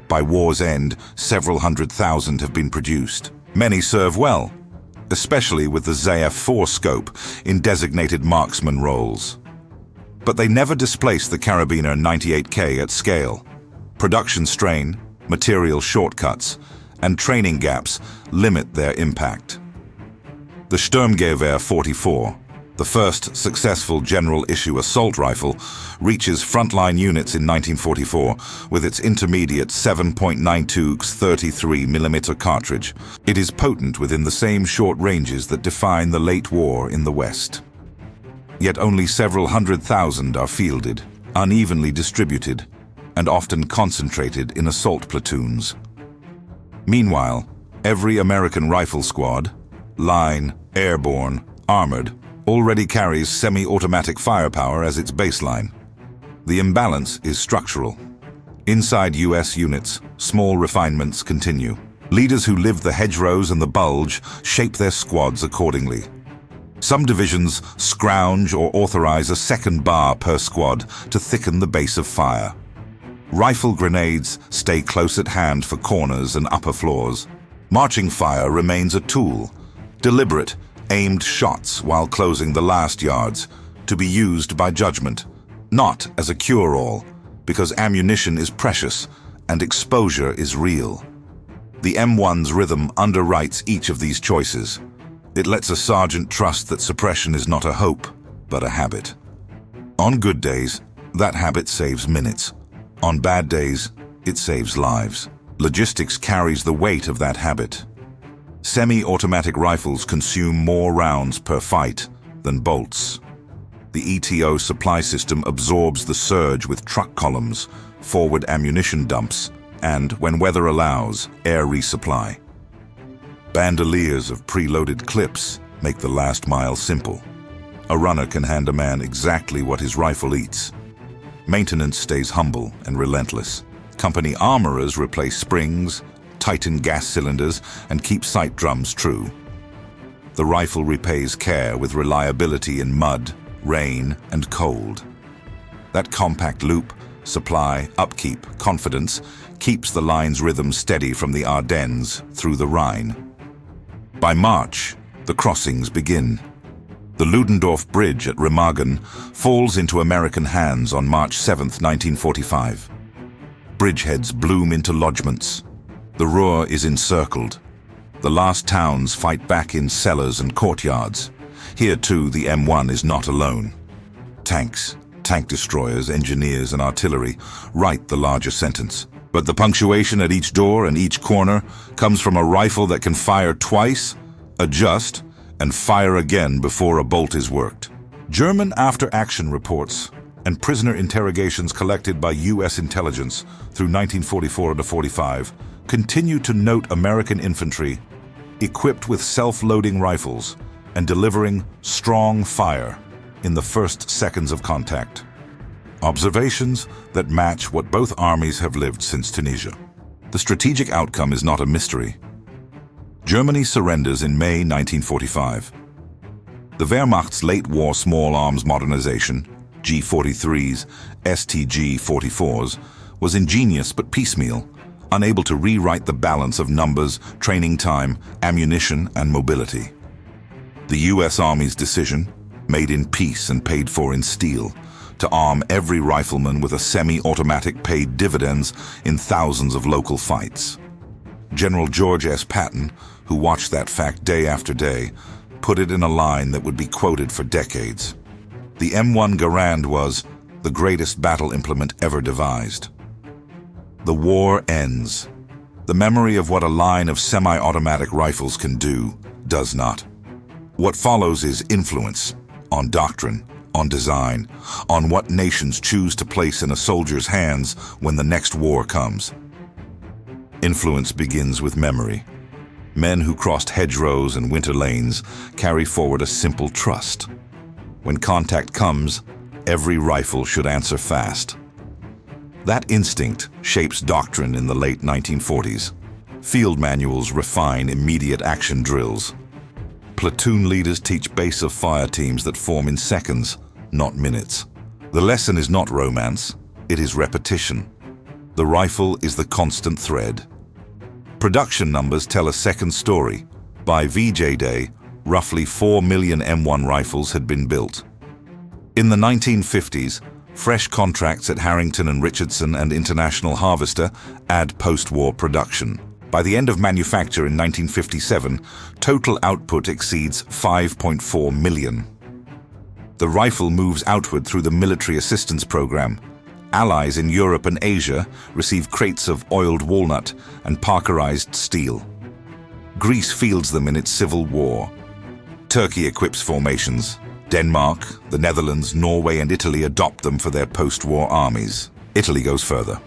By war's end, several 100,000 have been produced. Many serve well, especially with the ZF-4 scope in designated marksman roles. But they never displace the Carabiner 98K at scale. Production strain, material shortcuts, and training gaps limit their impact. The Sturmgewehr 44, the first successful general-issue assault rifle, reaches frontline units in 1944 with its intermediate 7.92 33mm cartridge. It is potent within the same short ranges that define the late war in the West. Yet only several 100,000 are fielded, unevenly distributed, and often concentrated in assault platoons. Meanwhile, every American rifle squad, line, airborne, armored, already carries semi-automatic firepower as its baseline. The imbalance is structural. Inside US units, small refinements continue. Leaders who live the hedgerows and the Bulge shape their squads accordingly. Some divisions scrounge or authorize a second bar per squad to thicken the base of fire. Rifle grenades stay close at hand for corners and upper floors. Marching fire remains a tool, deliberate, aimed shots while closing the last yards, to be used by judgment, not as a cure-all, because ammunition is precious and exposure is real. The M1's rhythm underwrites each of these choices. It lets a sergeant trust that suppression is not a hope, but a habit. On good days, that habit saves minutes. On bad days, it saves lives. Logistics carries the weight of that habit. Semi-automatic rifles consume more rounds per fight than bolts. The ETO supply system absorbs the surge with truck columns, forward ammunition dumps, and, when weather allows, air resupply. Bandoliers of preloaded clips make the last mile simple. A runner can hand a man exactly what his rifle eats. Maintenance stays humble and relentless. Company armorers replace springs, tighten gas cylinders, and keep sight drums true. The rifle repays care with reliability in mud, rain, and cold. That compact loop, supply, upkeep, confidence, keeps the line's rhythm steady from the Ardennes through the Rhine. By March, the crossings begin. The Ludendorff Bridge at Remagen falls into American hands on March 7, 1945. Bridgeheads bloom into lodgements. The Ruhr is encircled. The last towns fight back in cellars and courtyards. Here too, the M1 is not alone. Tanks, tank destroyers, engineers, and artillery write the larger sentence. But the punctuation at each door and each corner comes from a rifle that can fire twice, adjust, and fire again before a bolt is worked. German after-action reports and prisoner interrogations collected by U.S. intelligence through 1944 to 45 continue to note American infantry equipped with self-loading rifles and delivering strong fire in the first seconds of contact. Observations that match what both armies have lived since Tunisia. The strategic outcome is not a mystery. Germany surrenders in May 1945. The Wehrmacht's late-war small arms modernization, G43s, STG-44s, was ingenious but piecemeal, unable to rewrite the balance of numbers, training time, ammunition, and mobility. The U.S. Army's decision, made in peace and paid for in steel, to arm every rifleman with a semi-automatic paid dividends in thousands of local fights. General George S. Patton, who watched that fact day after day, put it in a line that would be quoted for decades. The M1 Garand was the greatest battle implement ever devised. The war ends. The memory of what a line of semi-automatic rifles can do does not. What follows is influence on doctrine, on design, on what nations choose to place in a soldier's hands when the next war comes. Influence begins with memory. Men who crossed hedgerows and winter lanes carry forward a simple trust. When contact comes, every rifle should answer fast. That instinct shapes doctrine in the late 1940s. Field manuals refine immediate action drills. Platoon leaders teach base of fire teams that form in seconds, not minutes. The lesson is not romance, it is repetition. The rifle is the constant thread. Production numbers tell a second story. By VJ Day, roughly 4 million M1 rifles had been built. In the 1950s, fresh contracts at Harrington and Richardson and International Harvester add post-war production. By the end of manufacture in 1957, total output exceeds 5.4 million. The rifle moves outward through the military assistance program. Allies in Europe and Asia receive crates of oiled walnut and Parkerized steel. Greece fields them in its civil war. Turkey equips formations. Denmark, the Netherlands, Norway, and Italy adopt them for their post-war armies. Italy goes further,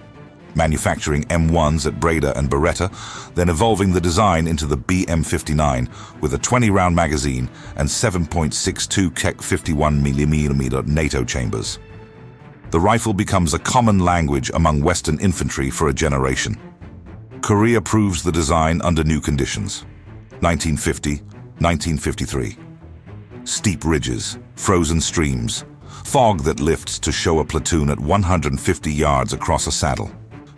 manufacturing M1s at Breda and Beretta, then evolving the design into the BM59 with a 20-round magazine and 7.62 Keck 51mm NATO chambers. The rifle becomes a common language among Western infantry for a generation. Korea proves the design under new conditions. 1950, 1953. Steep ridges, frozen streams, fog that lifts to show a platoon at 150 yards across a saddle.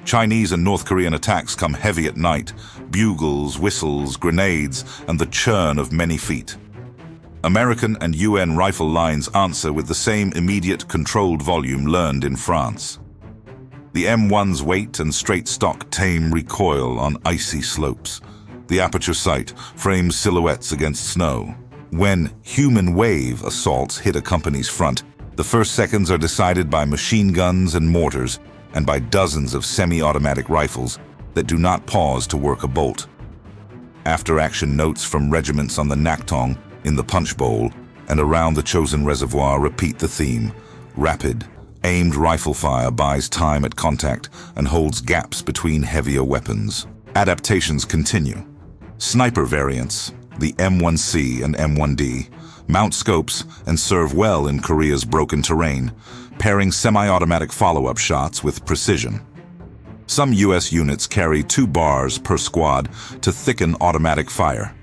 Chinese and North Korean attacks come heavy at night, bugles, whistles, grenades, and the churn of many feet. American and UN rifle lines answer with the same immediate controlled volume learned in France. The M1's weight and straight stock tame recoil on icy slopes. The aperture sight frames silhouettes against snow. When human wave assaults hit a company's front, the first seconds are decided by machine guns and mortars and by dozens of semi-automatic rifles that do not pause to work a bolt. After-action notes from regiments on the Nakhtong, in the Punch Bowl, and around the chosen reservoir repeat the theme. Rapid, aimed rifle fire buys time at contact and holds gaps between heavier weapons. Adaptations continue. Sniper variants, the M1C and M1D, mount scopes and serve well in Korea's broken terrain, pairing semi-automatic follow-up shots with precision. Some U.S. units carry 2 bars per squad to thicken automatic fire.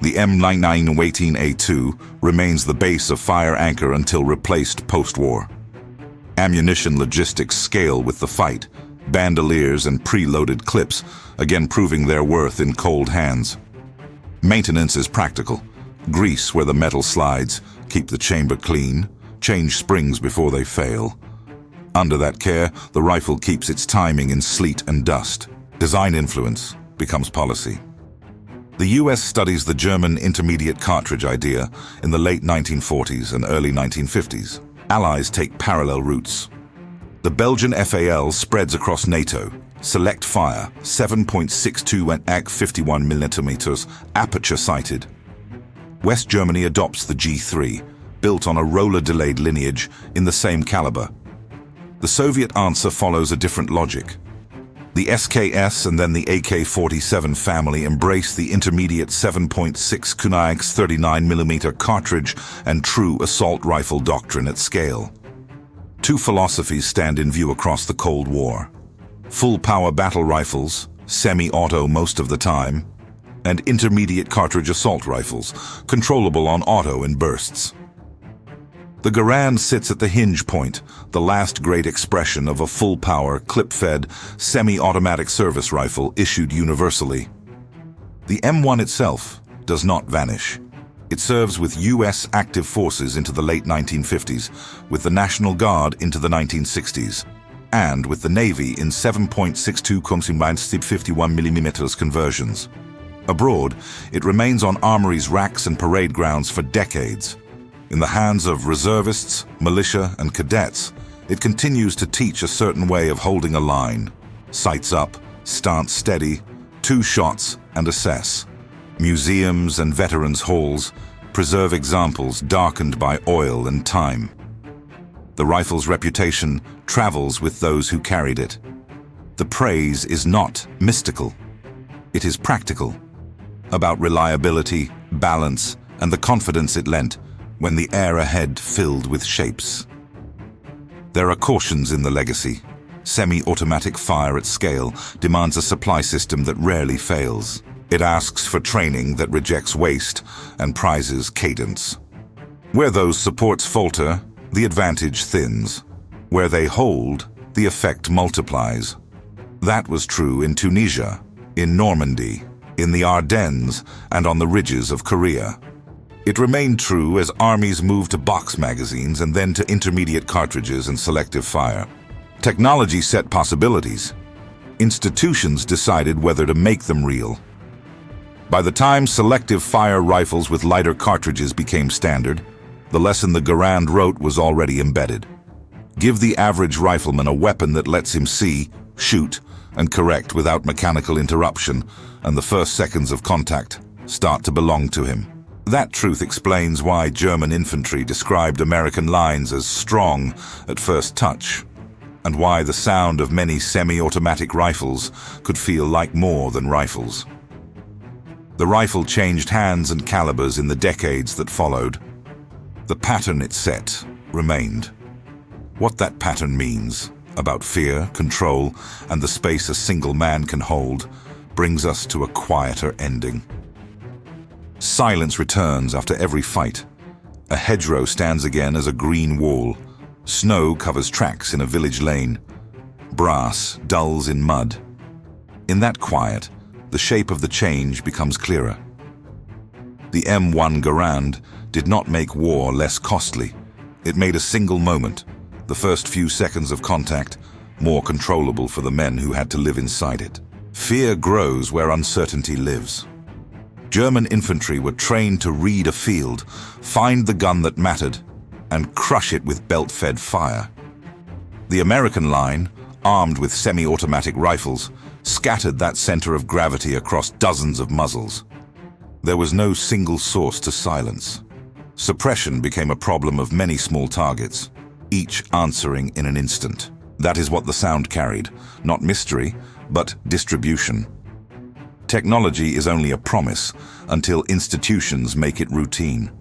The M9918A2 remains the base of fire anchor until replaced post-war. Ammunition logistics scale with the fight, bandoliers and preloaded clips, again proving their worth in cold hands. Maintenance is practical. Grease where the metal slides, keep the chamber clean, change springs before they fail. Under that care, the rifle keeps its timing in sleet and dust. Design influence becomes policy. The US studies the German intermediate cartridge idea in the late 1940s and early 1950s. Allies take parallel routes. The Belgian FAL spreads across NATO. Select fire, 7.62 and AG 51mm, aperture sighted. West Germany adopts the G3, built on a roller-delayed lineage in the same caliber. The Soviet answer follows a different logic. The SKS and then the AK-47 family embrace the intermediate 7.6 Kunai's 39mm cartridge and true assault rifle doctrine at scale. 2 philosophies stand in view across the Cold War. Full-power battle rifles, semi-auto most of the time, and intermediate cartridge assault rifles, controllable on auto in bursts. The Garand sits at the hinge point, the last great expression of a full-power, clip-fed, semi-automatic service rifle issued universally. The M1 itself does not vanish. It serves with US active forces into the late 1950s, with the National Guard into the 1960s, and with the Navy in 7.62 51mm conversions. Abroad, it remains on armories' racks and parade grounds for decades. In the hands of reservists, militia, and cadets, it continues to teach a certain way of holding a line. Sights up, stance steady, 2 shots, and assess. Museums and veterans' halls preserve examples darkened by oil and time. The rifle's reputation travels with those who carried it. The praise is not mystical. It is practical, about reliability, balance, and the confidence it lent when the air ahead filled with shapes. There are cautions in the legacy. Semi-automatic fire at scale demands a supply system that rarely fails. It asks for training that rejects waste and prizes cadence. Where those supports falter, the advantage thins. Where they hold, the effect multiplies. That was true in Tunisia, in Normandy, in the Ardennes, and on the ridges of Korea. It remained true as armies moved to box magazines and then to intermediate cartridges and selective fire. Technology set possibilities. Institutions decided whether to make them real. By the time selective fire rifles with lighter cartridges became standard, the lesson the Garand wrote was already embedded. Give the average rifleman a weapon that lets him see, shoot, and correct without mechanical interruption, and the first seconds of contact start to belong to him. That truth explains why German infantry described American lines as strong at first touch, and why the sound of many semi-automatic rifles could feel like more than rifles. The rifle changed hands and calibers in the decades that followed. The pattern it set remained. What that pattern means about fear, control, and the space a single man can hold brings us to a quieter ending. Silence returns after every fight. A hedgerow stands again as a green wall. Snow covers tracks in a village lane. Brass dulls in mud. In that quiet, the shape of the change becomes clearer. The M1 Garand did not make war less costly. It made a single moment, the first few seconds of contact, more controllable for the men who had to live inside it. Fear grows where uncertainty lives. German infantry were trained to read a field, find the gun that mattered, and crush it with belt-fed fire. The American line, armed with semi-automatic rifles, scattered that center of gravity across dozens of muzzles. There was no single source to silence. Suppression became a problem of many small targets, each answering in an instant. That is what the sound carried, not mystery, but distribution. Technology is only a promise until institutions make it routine.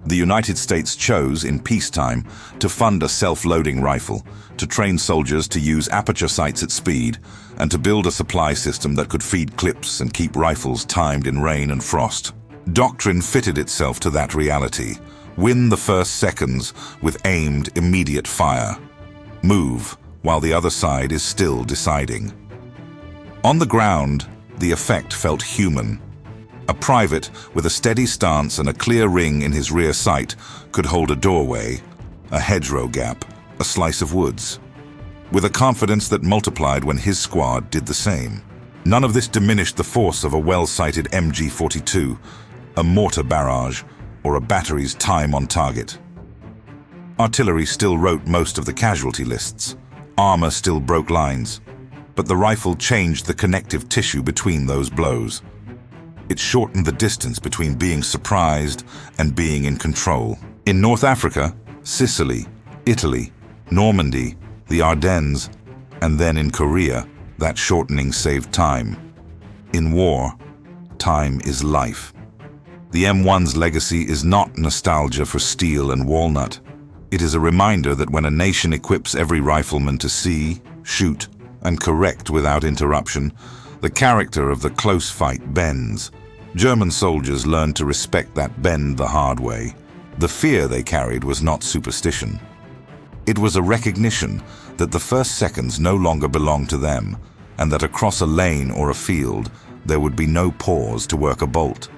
The United States chose, in peacetime, to fund a self-loading rifle, to train soldiers to use aperture sights at speed, and to build a supply system that could feed clips and keep rifles timed in rain and frost. Doctrine fitted itself to that reality. Win the first seconds with aimed, immediate fire. Move while the other side is still deciding. On the ground, the effect felt human. A private with a steady stance and a clear ring in his rear sight could hold a doorway, a hedgerow gap, a slice of woods, with a confidence that multiplied when his squad did the same. None of this diminished the force of a well-sighted MG42, a mortar barrage, or a battery's time on target. Artillery still wrote most of the casualty lists. Armor still broke lines, but the rifle changed the connective tissue between those blows. It shortened the distance between being surprised and being in control. In North Africa, Sicily, Italy, Normandy, the Ardennes, and then in Korea, that shortening saved time. In war, time is life. The M1's legacy is not nostalgia for steel and walnut. It is a reminder that when a nation equips every rifleman to see, shoot, and correct without interruption, the character of the close fight bends. German soldiers learned to respect that bend the hard way. The fear they carried was not superstition. It was a recognition that the first seconds no longer belonged to them, and that across a lane or a field, there would be no pause to work a bolt.